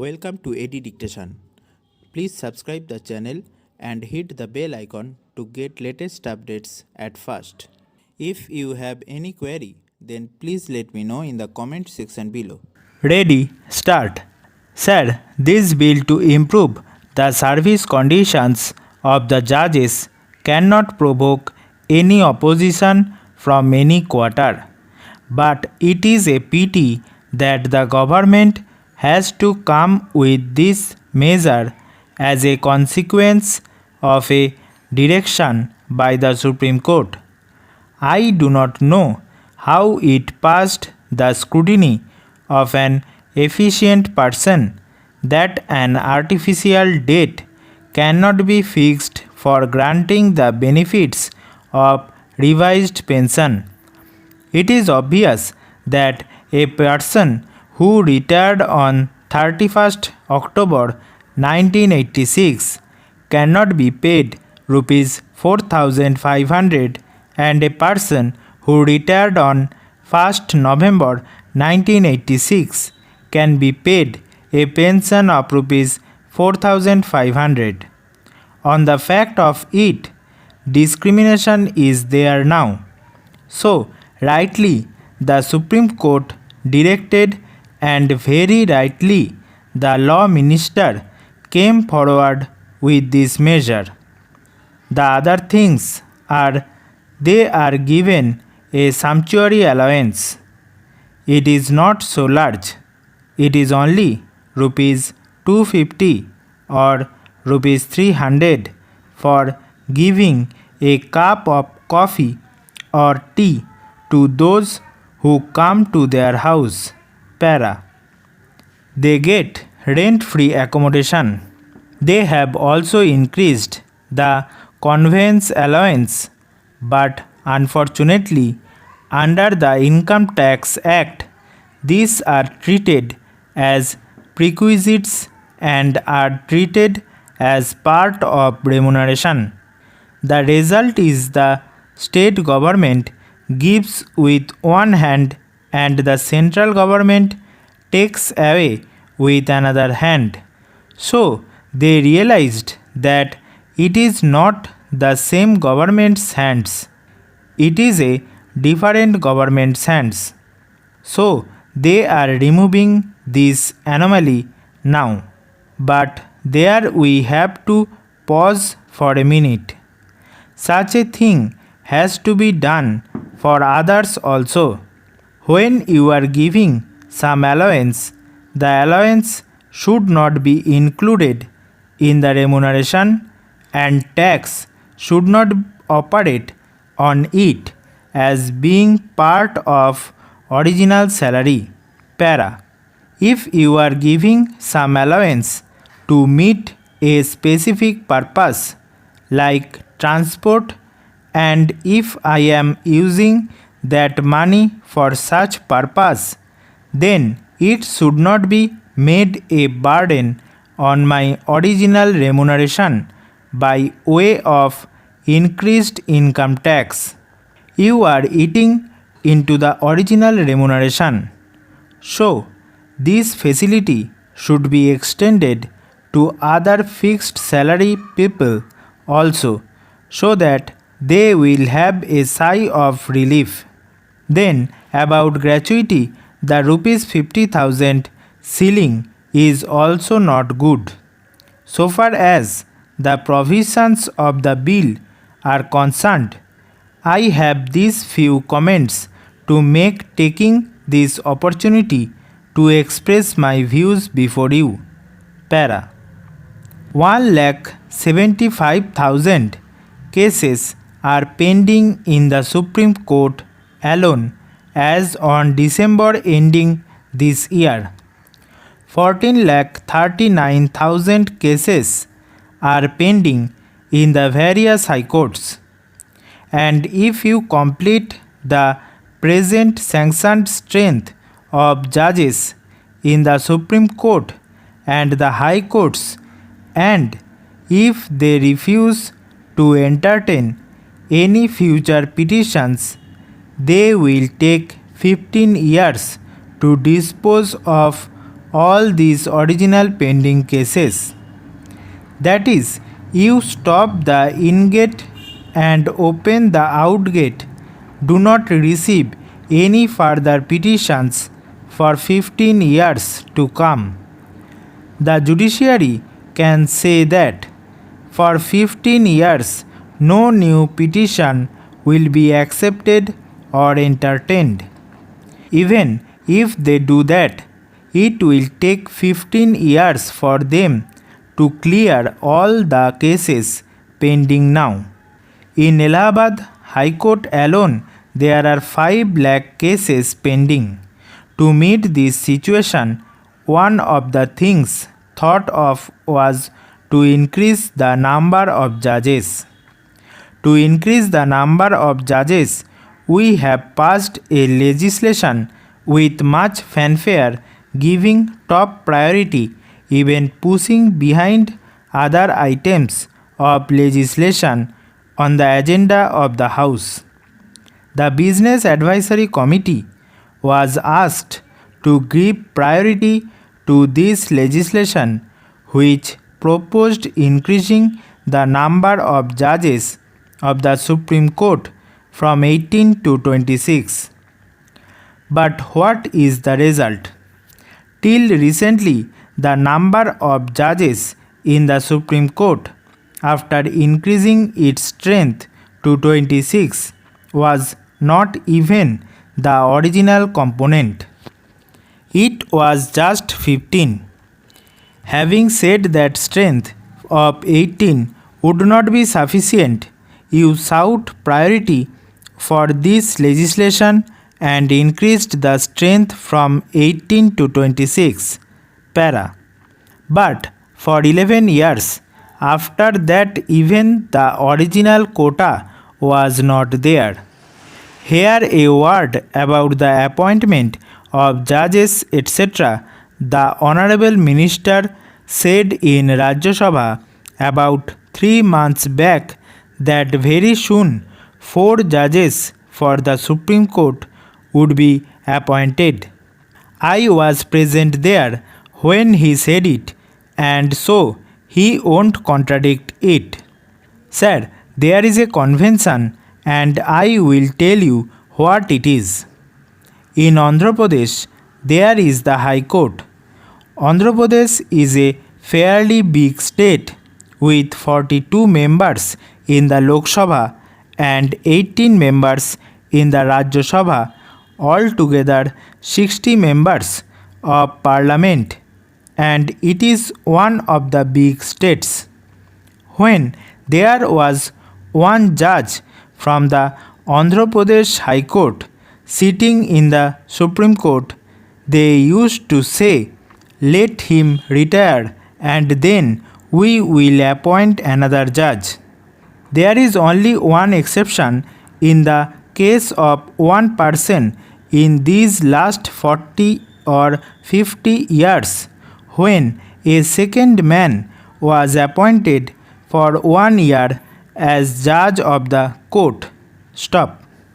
Welcome to AD Dictation. Please subscribe the channel and hit the bell icon to get latest updates at first. If you have any query, then please let me know in the comment section below. Ready, start. Sir, this bill to improve the service conditions of the judges cannot provoke any opposition from any quarter. But it is a pity that the government has to come with this measure as a consequence of a direction by the Supreme Court. I do not know how it passed the scrutiny of an efficient person that an artificial date cannot be fixed for granting the benefits of revised pension. It is obvious that a person who retired on 31st October 1986 cannot be paid rupees 4,500 and a person who retired on 1st November 1986 can be paid a pension of rupees 4,500. On the fact of it, discrimination is there now. So, rightly, the Supreme Court directed, and very rightly, the law minister came forward with this measure. The other things are they are given a sumptuary allowance. It is not so large. It is only rupees 250 or rupees 300 for giving a cup of coffee or tea to those who come to their house. Para. They get rent-free accommodation. They have also increased the conveyance allowance, but unfortunately, under the Income Tax Act, these are treated as perquisites and are treated as part of remuneration. The result is the state government gives with one hand and the central government takes away with another hand. So they realized that it is not the same government's hands. It is a different government's hands. So they are removing this anomaly now. But there we have to pause for a minute. Such a thing has to be done for others also. When you are giving some allowance, the allowance should not be included in the remuneration and tax should not operate on it as being part of original salary. Para. If you are giving some allowance to meet a specific purpose like transport, and if I am using that money for such purpose, then it should not be made a burden on my original remuneration by way of increased income tax. You are eating into the original remuneration. So, this facility should be extended to other fixed salary people also, so that they will have a sigh of relief. Then, about gratuity, the rupees 50,000 ceiling is also not good. So far as the provisions of the bill are concerned, I have these few comments to make, taking this opportunity to express my views before you. Para. 1,75,000 cases are pending in the Supreme Court alone as on December ending this year. 14,39,000 cases are pending in the various high courts. And if you complete the present sanctioned strength of judges in the Supreme Court and the high courts, and if they refuse to entertain any future petitions, they will take 15 years to dispose of all these original pending cases. That is, you stop the in gate and open the out gate, do not receive any further petitions for 15 years to come. The judiciary can say that for 15 years no new petition will be accepted or entertained. Even if they do that, it will take 15 years for them to clear all the cases pending now. In Allahabad High Court alone, there are 5 lakh cases pending. To meet this situation, one of the things thought of was to increase the number of judges. To increase the number of judges, we have passed a legislation with much fanfare, giving top priority, even pushing behind other items of legislation on the agenda of the House. The Business Advisory Committee was asked to give priority to this legislation, which proposed increasing the number of judges of the Supreme Court from 18 to 26. But what is the result? Till recently, the number of judges in the Supreme Court, after increasing its strength to 26, was not even the original component. It was just 15. Having said that strength of 18 would not be sufficient, you sought priority for this legislation and increased the strength from 18 to 26. Para. But for 11 years after that, even the original quota was not there. Here a word about the appointment of judges etc. The Honorable Minister said in Rajya Sabha about 3 months back that very soon 4 judges for the Supreme Court would be appointed. I was present there when he said it, and so he won't contradict it. Sir, there is a convention and I will tell you what it is. In Andhra Pradesh, there is the High Court. Andhra Pradesh is a fairly big state with 42 members in the Lok Sabha and 18 members in the Rajya Sabha, altogether 60 members of parliament, and it is one of the big states. When there was one judge from the Andhra Pradesh High Court sitting in the Supreme Court, they used to say, "Let him retire and then we will appoint another judge." There is only one exception in the case of one person in these last 40 or 50 years, when a second man was appointed for 1 year as judge of the court. Stop.